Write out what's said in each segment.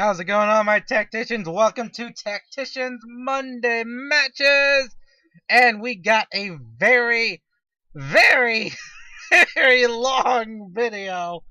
How's it going on, my Tacticians? Welcome to Tacticians Monday Matches! And we got a very, very, very long video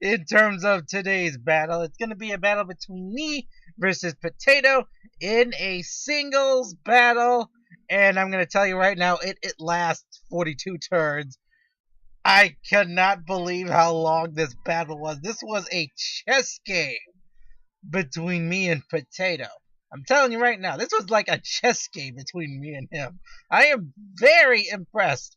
in terms of today's battle. It's going to be a battle between me versus Potato in a singles battle. And I'm going to tell you right now, it lasts 42 turns. I cannot believe how long this battle was. This was a chess game between me and Potato. I'm telling you right now, this was like a chess game between me and him. I am very impressed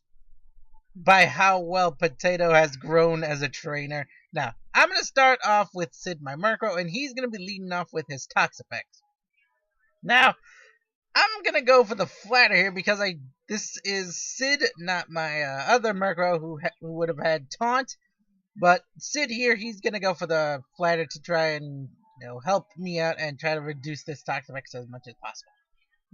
by how well Potato has grown as a trainer. Now, I'm going to start off with Sid, my Murkrow, and he's going to be leading off with his Toxapex. Now, I'm going to go for the flatter here because this is Sid, not my other Murkrow who would have had Taunt. But Sid here, he's going to go for the flatter to try and help me out and try to reduce this Toxapex as much as possible.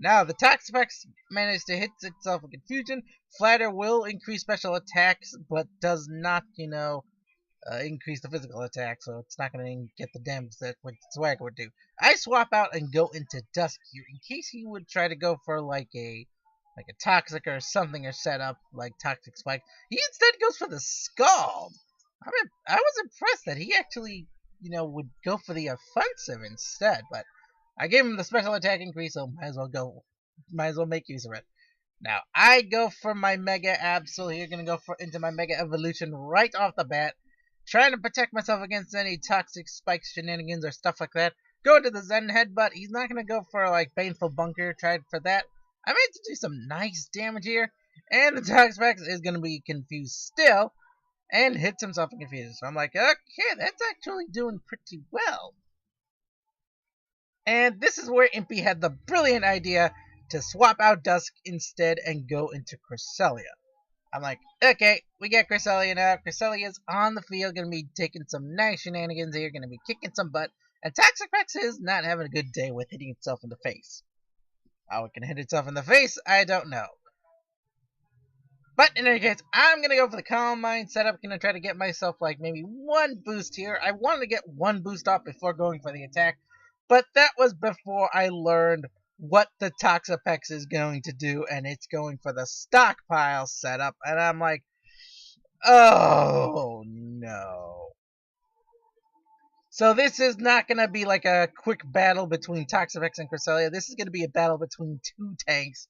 Now, the Toxapex managed to hit itself with Confusion. Flatter will increase special attacks, but does not, increase the physical attack, so it's not going to get the damage that Swagger would do. I swap out and go into Dusk here in case he would try to go for like a Toxic or something or set up like Toxic Spike. He instead goes for the Scald. I was impressed that he actually would go for the offensive instead, but I gave him the special attack increase, so might as well make use of it. Now, I go for my Mega Absol here, gonna go into my Mega Evolution right off the bat, trying to protect myself against any Toxic Spike shenanigans or stuff like that. Go to the Zen Headbutt, he's not gonna go for like Baneful Bunker, tried for that. I managed to do some nice damage here, and the Toxapex is gonna be confused still, and hits himself in Confusion. So I'm like, okay, that's actually doing pretty well. And this is where Impy had the brilliant idea to swap out Dusk instead and go into Cresselia. I'm like, okay, we got Cresselia now. Cresselia's on the field, going to be taking some nice shenanigans here, going to be kicking some butt. And Toxapex is not having a good day with hitting itself in the face. How it can hit itself in the face, I don't know. But in any case, I'm going to go for the Calm Mind setup. Going to try to get myself like maybe one boost here. I wanted to get one boost off before going for the attack. But that was before I learned what the Toxapex is going to do. And it's going for the Stockpile setup. And I'm like, oh no. So this is not going to be like a quick battle between Toxapex and Cresselia. This is going to be a battle between two tanks.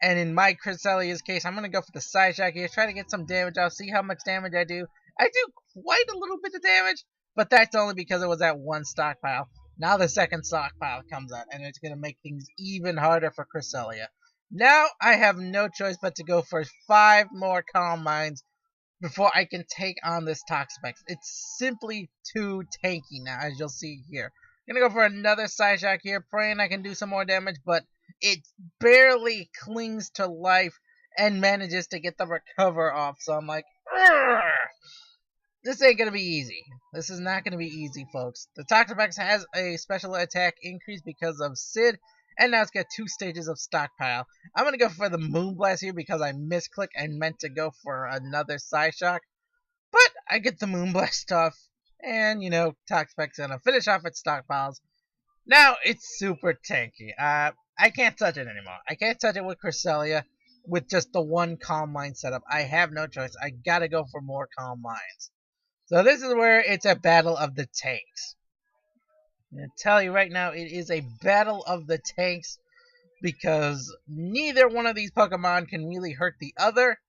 And in my Cresselia's case, I'm going to go for the Side Shock here, try to get some damage off, see how much damage I do. I do quite a little bit of damage, but that's only because it was that one stockpile. Now the second stockpile comes out, and it's going to make things even harder for Cresselia. Now I have no choice but to go for 5 more Calm Minds before I can take on this Toxapex. It's simply too tanky now, as you'll see here. I'm going to go for another Side Shock here, praying I can do some more damage, but it barely clings to life and manages to get the recover off. So I'm like, urgh! This ain't going to be easy. This is not going to be easy, folks. The Toxapex has a special attack increase because of Sid, and now it's got 2 stages of stockpile. I'm going to go for the Moonblast here because I misclicked and meant to go for another Side Shock. But I get the Moonblast off, and, Toxapex going to finish off its stockpiles. Now it's super tanky. I can't touch it anymore. I can't touch it with Cresselia with just the one Calm Mind setup. I have no choice. I gotta go for more Calm Minds. So this is where it's a battle of the tanks. I'm gonna tell you right now, it is a battle of the tanks because neither one of these Pokemon can really hurt the other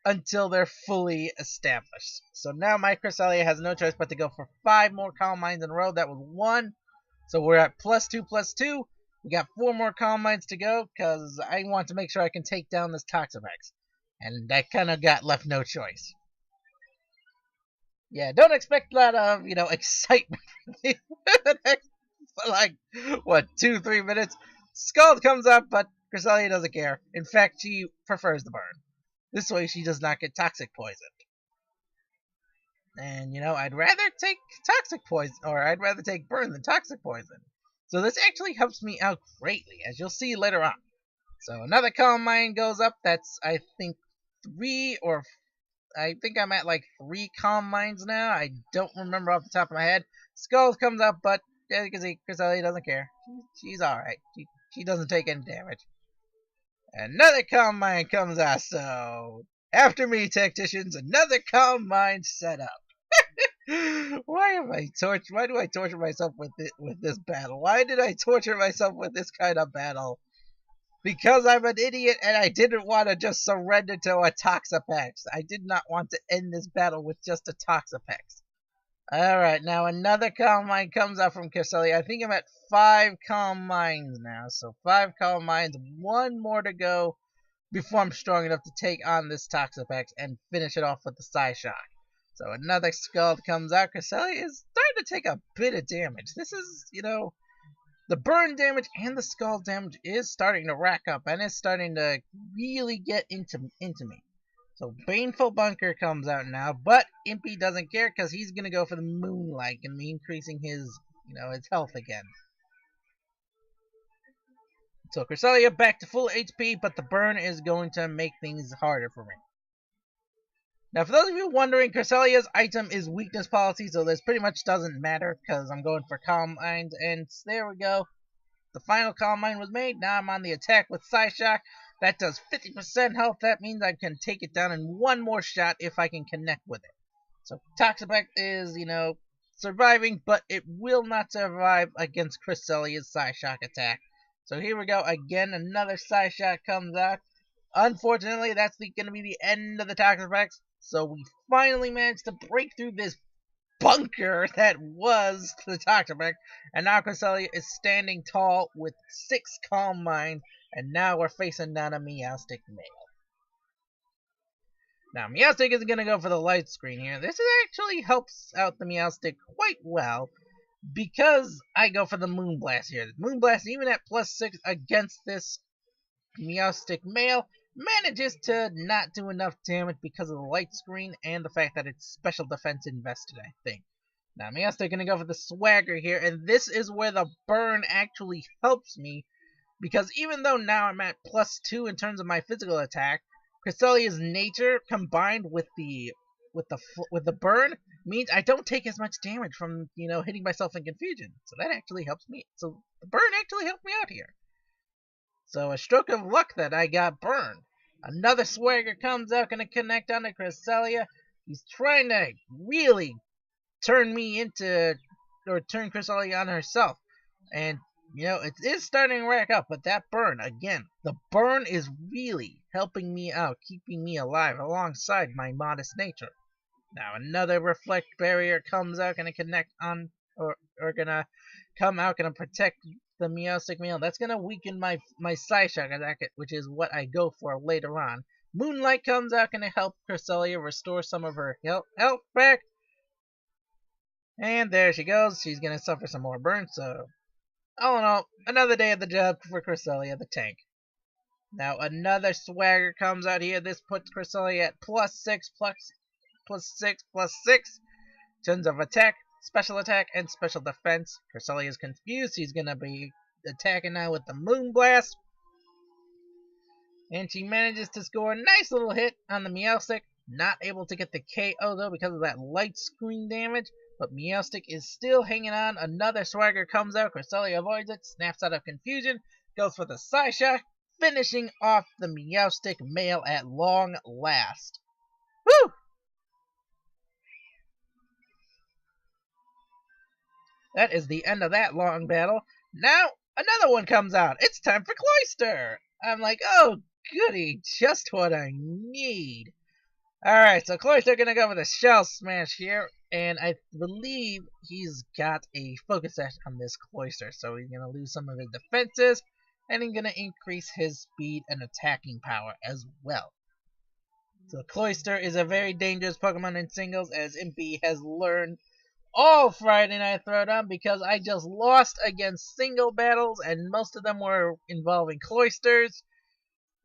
until they're fully established. So now my Cresselia has no choice but to go for 5 more Calm Minds in a row. That was 1. So we're at +2/+2. We got 4 more Calm Minds to go because I want to make sure I can take down this Toxapex. And I kind of got left no choice. Yeah, don't expect a lot of, excitement for like, 2-3 minutes. Scald comes up, but Cresselia doesn't care. In fact, she prefers the burn. This way she does not get toxic poisoned. And, I'd rather take toxic poison, or I'd rather take burn than toxic poison. So this actually helps me out greatly, as you'll see later on. So another Calm Mind goes up. That's, I think, 3 or... I think I'm at like 3 Calm Minds now. I don't remember off the top of my head. Skulls comes up, but As you can see, Cresselia doesn't care. She's alright. She doesn't take any damage. Another Calm Mind comes out, so after me, Tacticians, another Calm Mind set up. Why do I torture myself with this battle? Why did I torture myself with this kind of battle? Because I'm an idiot and I didn't want to just surrender to a Toxapex. I did not want to end this battle with just a Toxapex. Alright, now another Calm Mind comes out from Cresselia. I think I'm at 5 Calm Minds now. So 5 Calm Minds, 1 more to go before I'm strong enough to take on this Toxapex and finish it off with the Psyshock. So another Scald comes out. Cresselia is starting to take a bit of damage. This is, the burn damage and the Scald damage is starting to rack up and is starting to really get into me. So Baneful Bunker comes out now, but Impy doesn't care because he's going to go for the Moonlight and me increasing his, his health again. So Cresselia back to full HP, but the burn is going to make things harder for me. Now, for those of you wondering, Cresselia's item is weakness policy, so this pretty much doesn't matter because I'm going for Calm Mind, and there we go. The final Calm Mind was made. Now I'm on the attack with Psyshock. That does 50% health. That means I can take it down in 1 more shot if I can connect with it. So Toxapex is, surviving, but it will not survive against Cresselia's Psyshock attack. So here we go. Again, another Psyshock comes out. Unfortunately, that's going to be the end of the Toxapex. So we finally managed to break through this bunker that was the Toxapex, and now Cresselia is standing tall with 6 Calm Mind, and now we're facing down a Meowstic male. Now Meowstic is going to go for the light screen here. This actually helps out the Meowstic quite well, because I go for the Moonblast here. The Moonblast, even at +6 against this Meowstic male, manages to not do enough damage because of the light screen and the fact that it's special defense invested, I think. Now, Meowstic going to go for the Swagger here, and this is where the burn actually helps me, because even though now I'm at +2 in terms of my physical attack, Cresselia's nature combined with the burn means I don't take as much damage from, hitting myself in confusion. So that actually helps me. So the burn actually helped me out here. So a stroke of luck that I got burned. Another Swagger comes out, gonna connect onto Cresselia. He's trying to really turn Cresselia on herself. And, it is starting to rack up, but that burn, again, the burn is really helping me out, keeping me alive alongside my modest nature. Now another Reflect Barrier comes out, gonna connect on, or gonna come out, gonna protect the Meowstic male. That's gonna weaken my Psyshock attack, which is what I go for later on. Moonlight comes out, gonna help Cresselia restore some of her health back. And there she goes. She's gonna suffer some more burn, so all in all, another day at the job for Cresselia the tank. Now another Swagger comes out here. This puts Cresselia at +6, +6 in terms of attack, special attack, and special defense. Cresselia is confused. He's going to be attacking now with the Moonblast. And she manages to score a nice little hit on the Meowstic. Not able to get the KO though because of that light screen damage. But Meowstic is still hanging on. Another Swagger comes out. Cresselia avoids it. Snaps out of confusion. Goes for the Psyshock. Finishing off the Meowstic male at long last. Woo! That is the end of that long battle. Now, another one comes out. It's time for Cloyster. I'm like, oh, goody, just what I need. Alright, so Cloyster gonna go with a Shell Smash here, and I believe he's got a Focus Sash on this Cloyster, so he's gonna lose some of his defenses, and he's gonna increase his speed and attacking power as well. So Cloyster is a very dangerous Pokemon in singles, as Impy has learned all Friday Night Throwdown, because I just lost against single battles, and most of them were involving Cloysters.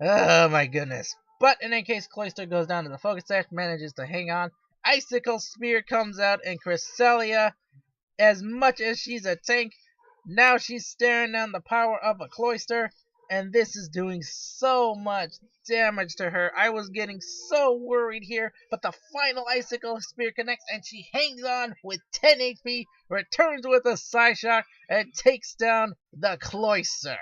Oh my goodness. But in any case, Cloyster goes down to the Focus Sash, manages to hang on. Icicle Spear comes out, and Cresselia, as much as she's a tank, now she's staring down the power of a Cloyster. and this is doing so much damage to her. I was getting so worried here, but the final Icicle Spear connects, and she hangs on with 10 HP, returns with a Psyshock, and takes down the Cloyster.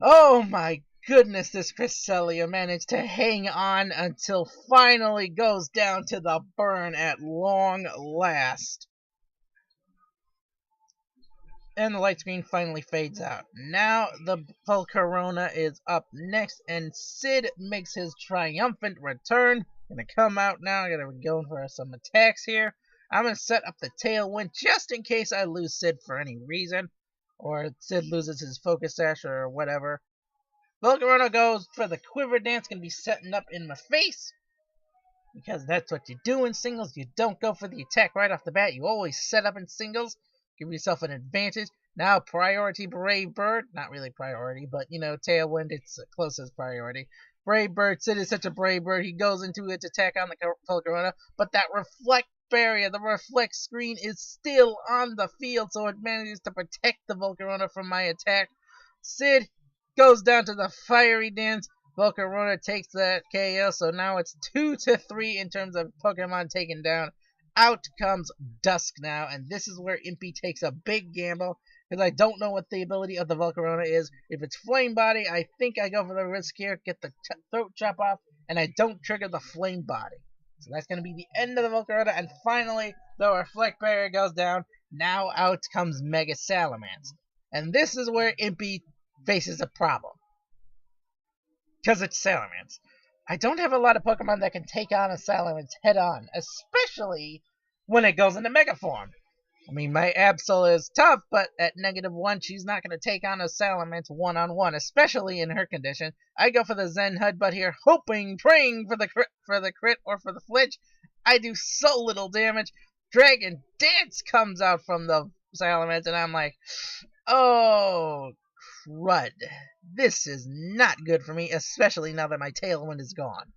Oh my goodness, this Cresselia managed to hang on until finally goes down to the burn at long last. And the light screen finally fades out. Now the Volcarona is up next, and Sid makes his triumphant return. Gonna come out now. Gonna be going for some attacks here. I'm gonna set up the Tailwind just in case I lose Sid for any reason, or Sid loses his Focus Sash or whatever. Volcarona goes for the Quiver Dance. Gonna be setting up in my face, because that's what you do in singles. You don't go for the attack right off the bat. You always set up in singles. Give yourself an advantage. Now, priority Brave Bird. Not really priority, but, you know, Tailwind, it's closest priority. Brave Bird, Sid is such a brave bird. He goes into its attack on the Volcarona, but that reflect barrier, the reflect screen, is still on the field, so it manages to protect the Volcarona from my attack. Sid goes down to the Fiery Dance. Volcarona takes that KO, so now it's 2-3 in terms of Pokemon taken down. Out comes Dusk now, and this is where Impy takes a big gamble, because I don't know what the ability of the Volcarona is. If it's Flame Body, I think I go for the risk here, get the throat chop off, and I don't trigger the Flame Body. So that's going to be the end of the Volcarona, and finally, the Reflect Barrier goes down. Now out comes Mega Salamence. And this is where Impy faces a problem, because it's Salamence. I don't have a lot of Pokemon that can take on a Salamence head-on, especially when it goes into Mega Form. I mean, my Absol is tough, but at -1, she's not going to take on a Salamence one-on-one, especially in her condition. I go for the Zen Headbutt here, hoping, praying for the crit or for the flinch. I do so little damage. Dragon Dance comes out from the Salamence, and I'm like, oh, crud. This is not good for me, especially now that my Tailwind is gone.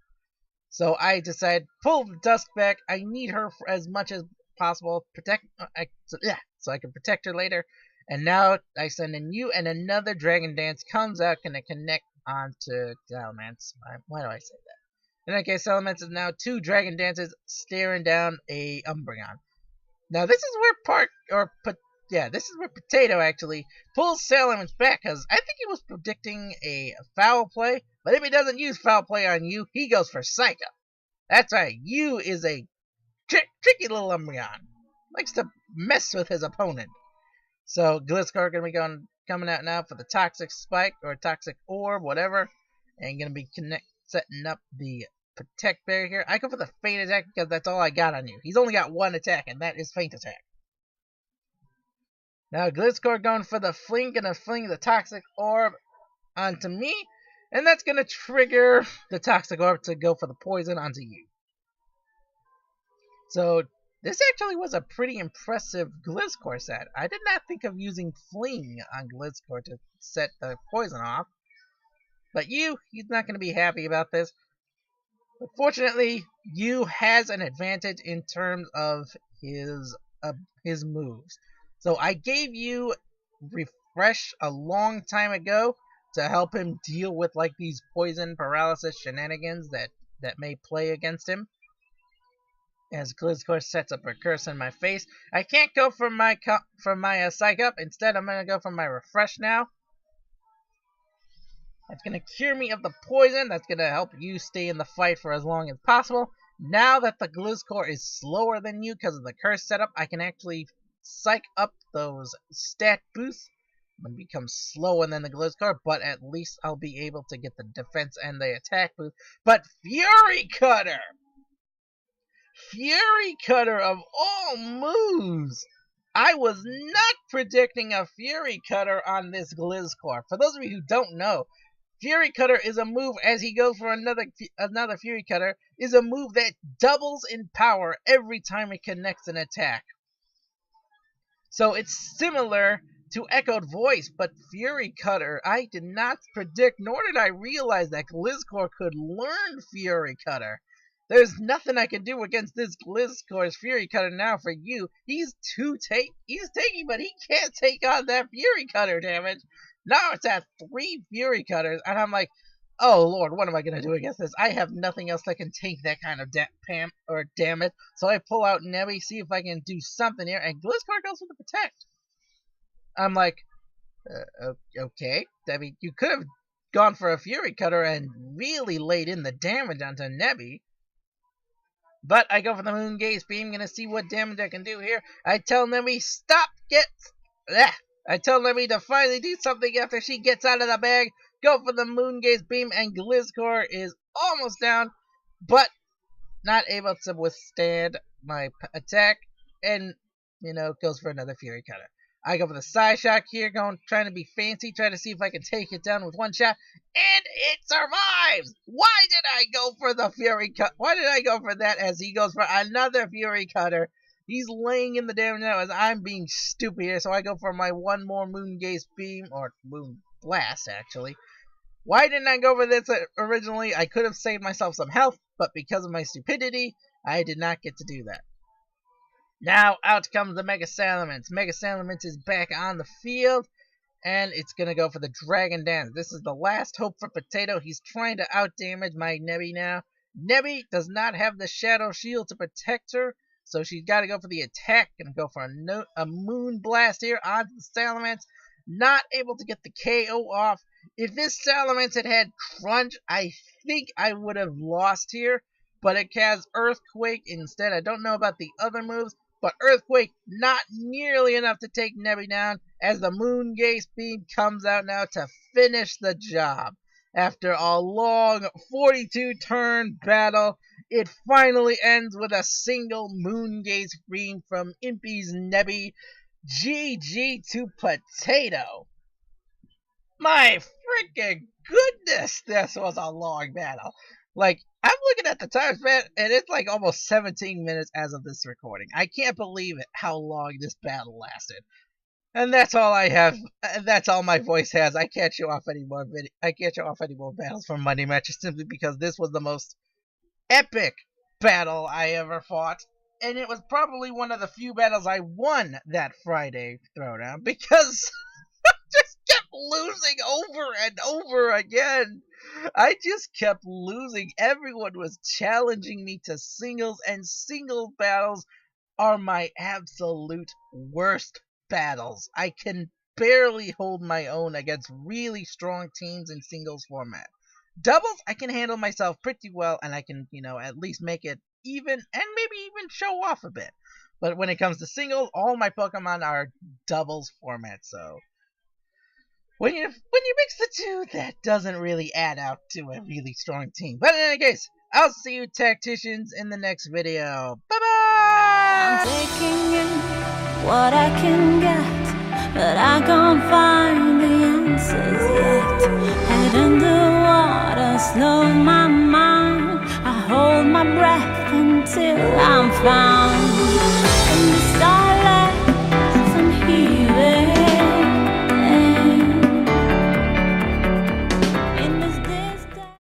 So I decide, pull the Dusk back. I need her for as much as possible, so I can protect her later. And now I send in you, and another Dragon Dance comes out, gonna connect onto Salamence. Why do I say that? In that case, Salamence is now 2 Dragon Dances staring down a Umbreon. Now this is where this is where Potato actually pulls Salamence back, because I think he was predicting a foul play, but if he doesn't use foul play on you, he goes for Psycho. That's right, you is a tricky little Umbreon. Likes to mess with his opponent. So Gliscor going to be coming out now for the Toxic Spike, or Toxic Orb, whatever, and going to be setting up the Protect Barrier here. I go for the Feint Attack because that's all I got on you. He's only got one attack, and that is Feint Attack. Now Gliscor going for the fling, gonna fling the Toxic Orb onto me, and that's gonna trigger the Toxic Orb to go for the poison onto you. So this actually was a pretty impressive Gliscor set. I did not think of using Fling on Gliscor to set the poison off, but he's not gonna be happy about this. But fortunately, Yu has an advantage in terms of his moves. So I gave you Refresh a long time ago to help him deal with like these poison paralysis shenanigans that may play against him. As Gliscor sets up a curse in my face, I can't go for my Psych Up. Instead, I'm gonna go for my Refresh now. That's gonna cure me of the poison. That's gonna help you stay in the fight for as long as possible. Now that the Gliscor is slower than you because of the curse setup, I can actually psych up those stat boosts. I'm going to become slower than the Gliscor, but at least I'll be able to get the defense and the attack boost. But Fury Cutter! Fury Cutter of all moves! I was not predicting a Fury Cutter on this Gliscor. For those of you who don't know, Fury Cutter is a move, as he goes for another Fury Cutter, is a move that doubles in power every time it connects an attack. So it's similar to Echoed Voice, but Fury Cutter, I did not predict, nor did I realize that Gliscor could learn Fury Cutter. There's nothing I can do against this Gliscor's Fury Cutter now for you. He's taking, but he can't take on that Fury Cutter damage. Now it's at 3 Fury Cutters, and I'm like, oh lord, what am I gonna do against this? I have nothing else that can take that kind of damage. So I pull out Nebby, see if I can do something here, and Blizzcard goes with the Protect. I'm like, okay. I mean, you could have gone for a Fury Cutter and really laid in the damage onto Nebby. But I go for the Moon Gaze Beam, gonna see what damage I can do here. I tell Nebby, stop, I tell Nebby to finally do something after she gets out of the bag. Go for the Moon Gaze Beam, and Glizzcore is almost down, but not able to withstand my attack, and, goes for another Fury Cutter. I go for the Psy Shock here, trying to be fancy, trying to see if I can take it down with one shot, and it survives! Why did I go for the Fury Cut? Why did I go for that as he goes for another Fury Cutter? He's laying in the damage now as I'm being stupid here, so I go for my one more Moon Gaze Beam, or Moon Blast, actually. Why didn't I go for this originally? I could have saved myself some health, but because of my stupidity, I did not get to do that. Now, out comes the Mega Salamence. Mega Salamence is back on the field, and it's going to go for the Dragon Dance. This is the last hope for Potato. He's trying to out-damage my Nebby now. Nebby does not have the Shadow Shield to protect her, so she's got to go for the attack. Going to go for a Moon Blast here onto the Salamence. Not able to get the KO off. If this Salamence had Crunch, I think I would have lost here, but it has Earthquake instead. I don't know about the other moves, but Earthquake not nearly enough to take Nebby down, as the Moon Gaze Beam comes out now to finish the job. After a long 42-turn battle, it finally ends with a single Moon Gaze Beam from Impy's Nebby. GG to Potato. My freaking goodness, this was a long battle. Like, I'm looking at the time span, and it's like almost 17 minutes as of this recording. I can't believe it, how long this battle lasted. And that's all I have. That's all my voice has. I can't show off any more battles from Monday Matches, simply because this was the most epic battle I ever fought. And it was probably one of the few battles I won that Friday Throwdown, because I just kept losing over and over again. I just kept losing. Everyone was challenging me to singles, and single battles are my absolute worst battles. I can barely hold my own against really strong teams in singles format. Doubles, I can handle myself pretty well, and I can, at least make it even, and maybe even show off a bit. But when it comes to singles, all my Pokemon are doubles format, so when you mix the two, that doesn't really add out to a really strong team. But in any case, I'll see you Tacticians in the next video. Bye-bye! I'm taking in what I can get, but I can't find the answers yet. Head in the water, slow my mind. I hold my breath until I'm found.